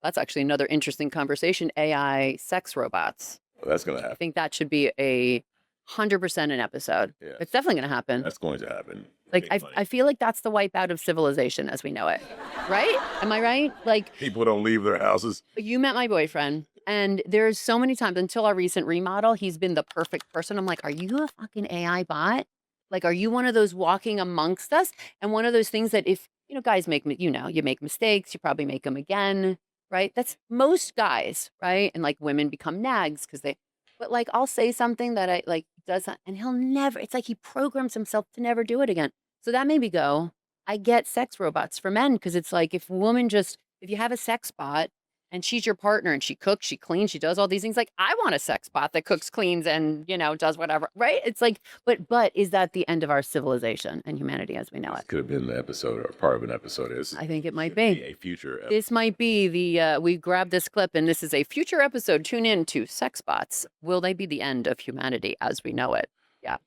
That's actually another interesting conversation. AI sex robots. Well, that's going to I happen. think that should be 100% an episode. Yeah, It's definitely going to happen. that's going to happen. Like, I feel like that's the wipeout of civilization as we know it. Right? Am I right? Like, People don't leave their houses. you met my boyfriend, and there's so many times until our recent remodel, he's been the perfect person. I'm like, are you a fucking AI bot? Like, are you one of those walking amongst us? And one of those things that if, guys make, you make mistakes, you probably make them again, right? That's most guys, right? And like women become nags because but like I'll say something that I like does not, and he'll never, it's like he programs himself to never do it again. So that made me go, I get sex robots for men because it's like if you have a sex bot and she's your partner and she cooks, she cleans, she does all these things. Like, I want a sex bot that cooks, cleans, and, does whatever, right? It's like, but is that the end of our civilization and humanity as we know This it? could have been the episode or part of an episode. I think it might should be. a future episode. This might be we grabbed this clip and this is a future episode. Tune in to sex bots. Will they be the end of humanity as we know it? Yeah.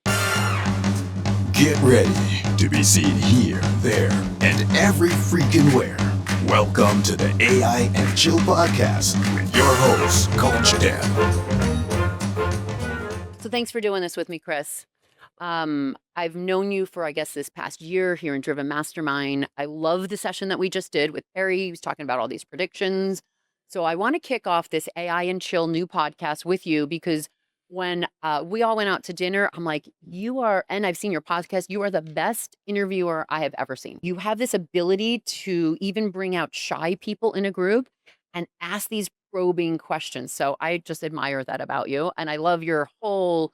Get ready to be seen here, there, and every freaking where. Welcome to the AI and Chill podcast with your host, CoachDeb. So thanks for doing this with me, Chris. I've known you for, I guess, this past year here in Driven Mastermind. I love the session that we just did with Perry. He was talking about all these predictions. So I want to kick off this AI and Chill new podcast with you because when we all went out to dinner, I'm like, and I've seen your podcast, you are the best interviewer I have ever seen. You have this ability to even bring out shy people in a group and ask these probing questions. So I just admire that about you. And I love your whole,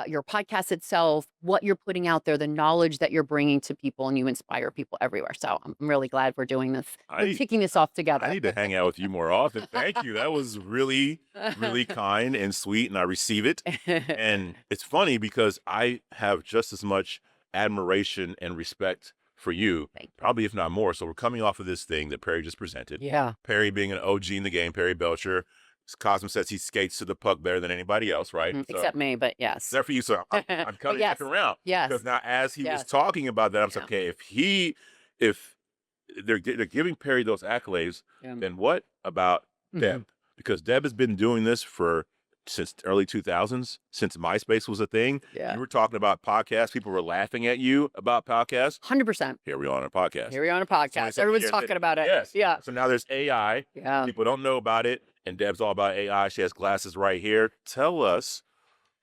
your podcast itself, what you're putting out there, the knowledge that you're bringing to people, and you inspire people everywhere. So I'm really glad we're doing this. We're kicking this off together. I need to hang out with you more often. Thank you. That was really, really kind and sweet, and I receive it. And it's funny because I have just as much admiration and respect for you, probably if not more. So we're coming off of this thing that Perry just presented. Yeah. Perry being an OG in the game, Perry Belcher. Cosmo says he skates to the puck better than anybody else, right? Mm-hmm. Except me, but yes. Except for you, so I'm kind of yes. checking around. Yes. Because now as he was talking about that, I'm like, okay, if they're giving Perry those accolades, then what about Deb? Because Deb has been doing this since early 2000s, since MySpace was a thing. Yeah. You were talking about podcasts. People were laughing at you about podcasts. 100%. Here we are on a podcast. Everyone's talking about it. Yes. Yeah. So now there's AI. Yeah. People don't know about it. And Deb's all about AI. She has glasses right here. Tell us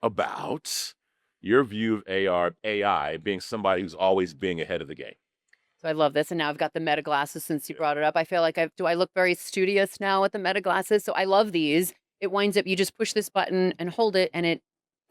about your view of AI being somebody who's always being ahead of the game. So I love this. And now I've got the Meta glasses since you brought it up. I feel like do I look very studious now with the Meta glasses? So I love these. It winds up, you just push this button and hold it and it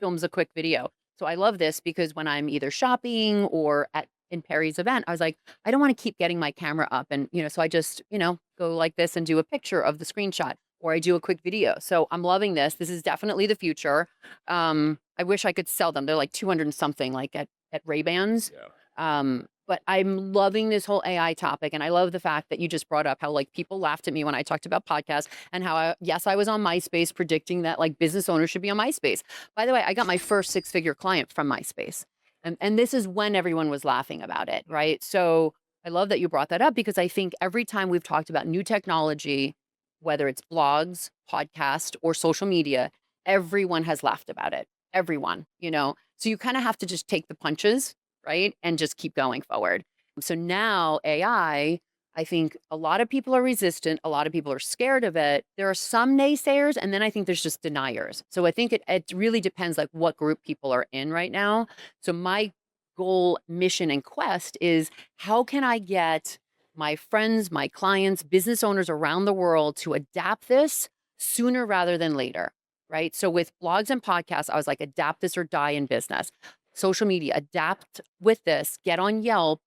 films a quick video. So I love this because when I'm either shopping or in Perry's event, I was like, I don't want to keep getting my camera up. And, so I just, go like this and do a picture of the screenshot, or I do a quick video. So I'm loving this. This is definitely the future. I wish I could sell them. They're like 200 and something, like at Ray-Bans. Yeah. But I'm loving this whole AI topic. And I love the fact that you just brought up how like people laughed at me when I talked about podcasts and how I was on MySpace predicting that like business owners should be on MySpace. By the way, I got my first 6-figure client from MySpace. And this is when everyone was laughing about it, right? So I love that you brought that up because I think every time we've talked about new technology, whether it's blogs, podcast, or social media, everyone has laughed about it. Everyone, So you kind of have to just take the punches, right? And just keep going forward. So now AI, I think a lot of people are resistant. A lot of people are scared of it. There are some naysayers, and then I think there's just deniers. So I think it really depends like what group people are in right now. So my goal, mission, and quest is how can I get my friends, my clients, business owners around the world to adapt this sooner rather than later, right? So with blogs and podcasts, I was like, adapt this or die in business. Social media, adapt with this, get on Yelp,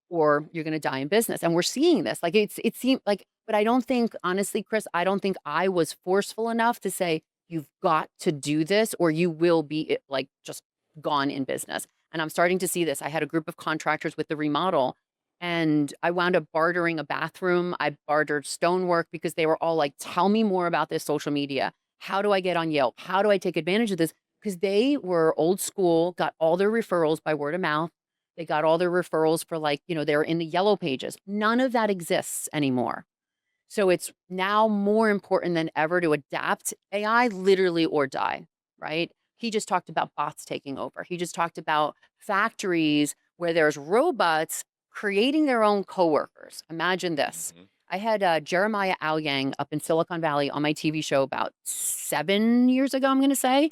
or you're going to die in business. And we're seeing this. Like it seemed like, but I don't think, honestly, Chris, I don't think I was forceful enough to say, you've got to do this or you will be like just gone in business. And I'm starting to see this. I had a group of contractors with the remodel and I wound up bartering a bathroom. I bartered stonework because they were all like, tell me more about this social media. How do I get on Yelp? How do I take advantage of this? Because they were old school, got all their referrals by word of mouth. They got all their referrals for like, they're in the yellow pages. None of that exists anymore. So it's now more important than ever to adapt AI, literally or die, right? He just talked about bots taking over. He just talked about factories where there's robots creating their own coworkers. Imagine this. Mhm. I had Jeremiah Aoyang up in Silicon Valley on my TV show about 7 years ago, I'm going to say.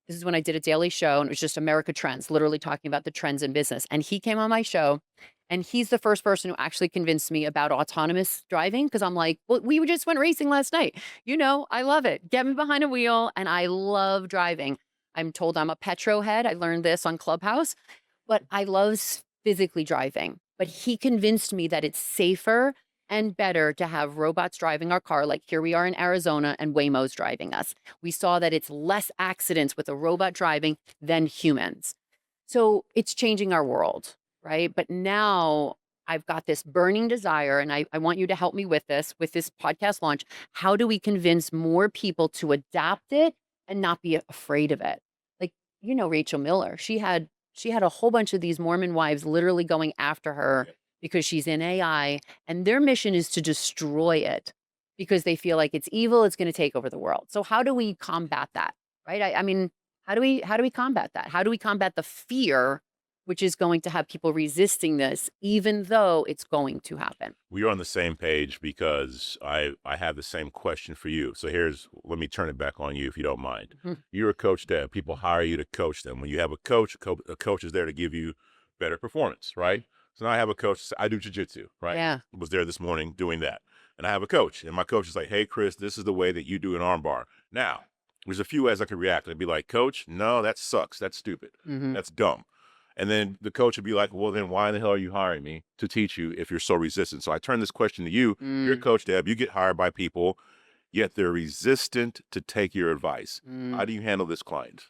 This is when I did a daily show and it was just America Trends, literally talking about the trends in business. And he came on my show and he's the first person who actually convinced me about autonomous driving because I'm like, well, we just went racing last night. I love it. Get me behind a wheel and I love driving. I'm told I'm a petro head. I learned this on Clubhouse, but I love physically driving. But he convinced me that it's safer and better to have robots driving our car, like here we are in Arizona and Waymo's driving us. We saw that it's less accidents with a robot driving than humans. So it's changing our world, right? But now I've got this burning desire, and I want you to help me with this podcast launch. How do we convince more people to adapt it and not be afraid of it? Like, Rachel Miller, she had a whole bunch of these Mormon wives literally going after her because she's in AI, and their mission is to destroy it because they feel like it's evil, it's going to take over the world. So how do we combat that? Right? I mean, how do we combat that? How do we combat the fear which is going to have people resisting this even though it's going to happen? We are on the same page because I have the same question for you. So let me turn it back on you if you don't mind. Mhm. You're a coach Deb. People hire you to coach them. When you have a coach, a coach is there to give you better performance, right? So now I have a coach. I do jujitsu, right? Yeah. Was there this morning doing that. And I have a coach, and my coach is like, hey, Chris, this is the way that you do an arm bar. Now, there's a few ways I could react. I'd be like, coach, no, that sucks. That's stupid. Mhm. That's dumb. And then the coach would be like, well, then why the hell are you hiring me to teach you if you're so resistant? So I turn this question to you. You're a Mm, coach, Deb. You get hired by people, yet they're resistant to take your advice. mm. How do you handle this client?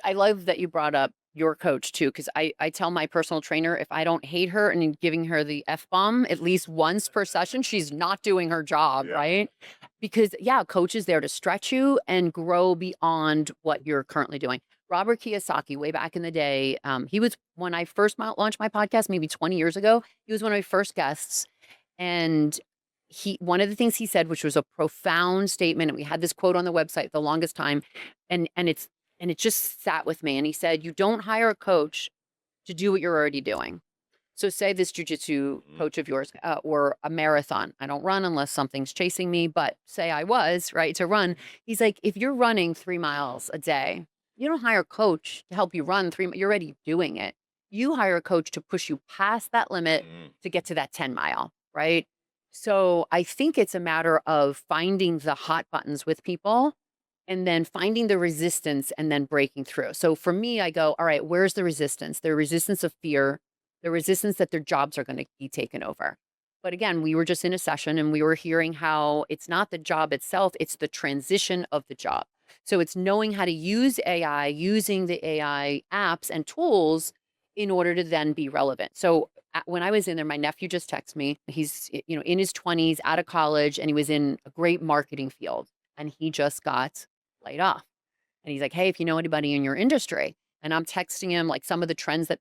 I love that you brought up your coach too, because I tell my personal trainer if I don't hate her and giving her the F bomb at least once per session, she's not doing her job, Yeah. right? Because yeah, coach is there to stretch you and grow beyond what you're currently doing. Robert Kiyosaki, way back in the day, he was when I first launched my podcast, maybe 20 years ago. He was one of my first guests, and one of the things he said, which was a profound statement, and we had this quote on the website the longest time, and it just sat with me. And he said, "You don't hire a coach to do what you're already doing." So, say this jujitsu coach of yours, or a marathon. I don't run unless something's chasing me, but say I was right to run. He's like, if you're running 3 miles a day, you don't hire a coach to help you run 3. You're already doing it. You hire a coach to push you past that limit to get to that 10 mile, right? So I think it's a matter of finding the hot buttons with people and then finding the resistance and then breaking through. So for me, I go, all right, where's the resistance? The resistance of fear, the resistance that their jobs are going to be taken over. But again, we were just in a session and we were hearing how it's not the job itself, it's the transition of the job. So it's knowing how to use AI, using the AI apps and tools in order to then be relevant. So when I was in there, my nephew just texted me. He's in his 20s, out of college, and he was in a great marketing field, and he just got laid off. And he's like, hey, if you know anybody in your industry, and I'm texting him like some of the trends that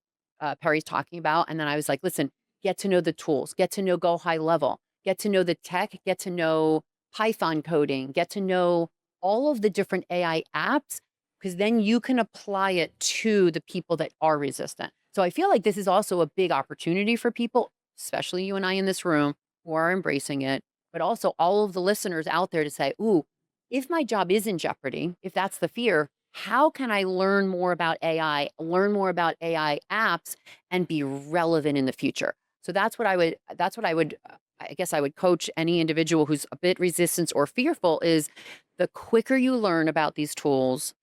Perry's talking about. And then I was like, listen, get to know the tools, get to know Go High Level, get to know the tech, get to know Python coding, get to know all of the different AI apps, because then you can apply it to the people that are resistant. So I feel like this is also a big opportunity for people, especially you and I in this room who are embracing it, but also all of the listeners out there to say, ooh, if my job is in jeopardy, if that's the fear, how can I learn more about AI, learn more about AI apps, and be relevant in the future? So I guess I would coach any individual who's a bit resistant or fearful is the quicker you learn about these tools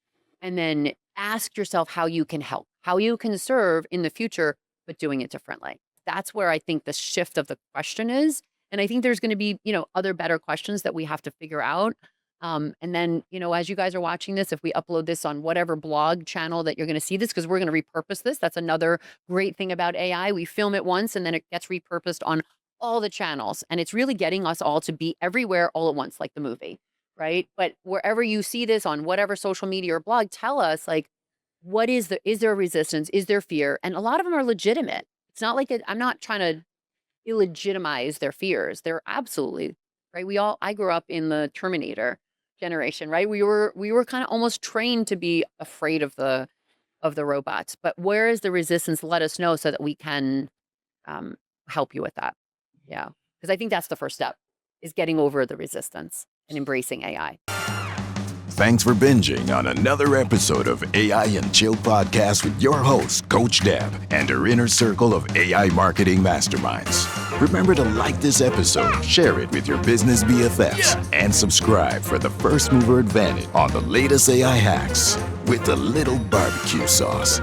and then ask yourself how you can help, how you can serve in the future, but doing it differently. That's where I think the shift of the question is. And I think there's going to be, other better questions that we have to figure out. And then, as you guys are watching this, if we upload this on whatever blog channel that you're going to see this, because we're going to repurpose this. That's another great thing about AI. We film it once and then it gets repurposed on all the channels. And it's really getting us all to be everywhere all at once, like the movie, right? But wherever you see this on whatever social media or blog, tell us like, is there resistance? Is there fear? And a lot of them are legitimate. It's not like I'm not trying to illegitimize their fears. They're absolutely right? I grew up in the Terminator generation, right? We were kind of almost trained to be afraid of the robots. But where is the resistance? Let us know so that we can um, help you with that. Yeah, because I think that's the first step is getting over the resistance and embracing AI. Thanks for binging on another episode of AI and Chill Podcast with your host, Coach Deb, and her inner circle of AI marketing masterminds. Remember to like this episode, share it with your business BFFs, and subscribe for the first mover advantage on the latest AI hacks with a little barbecue sauce.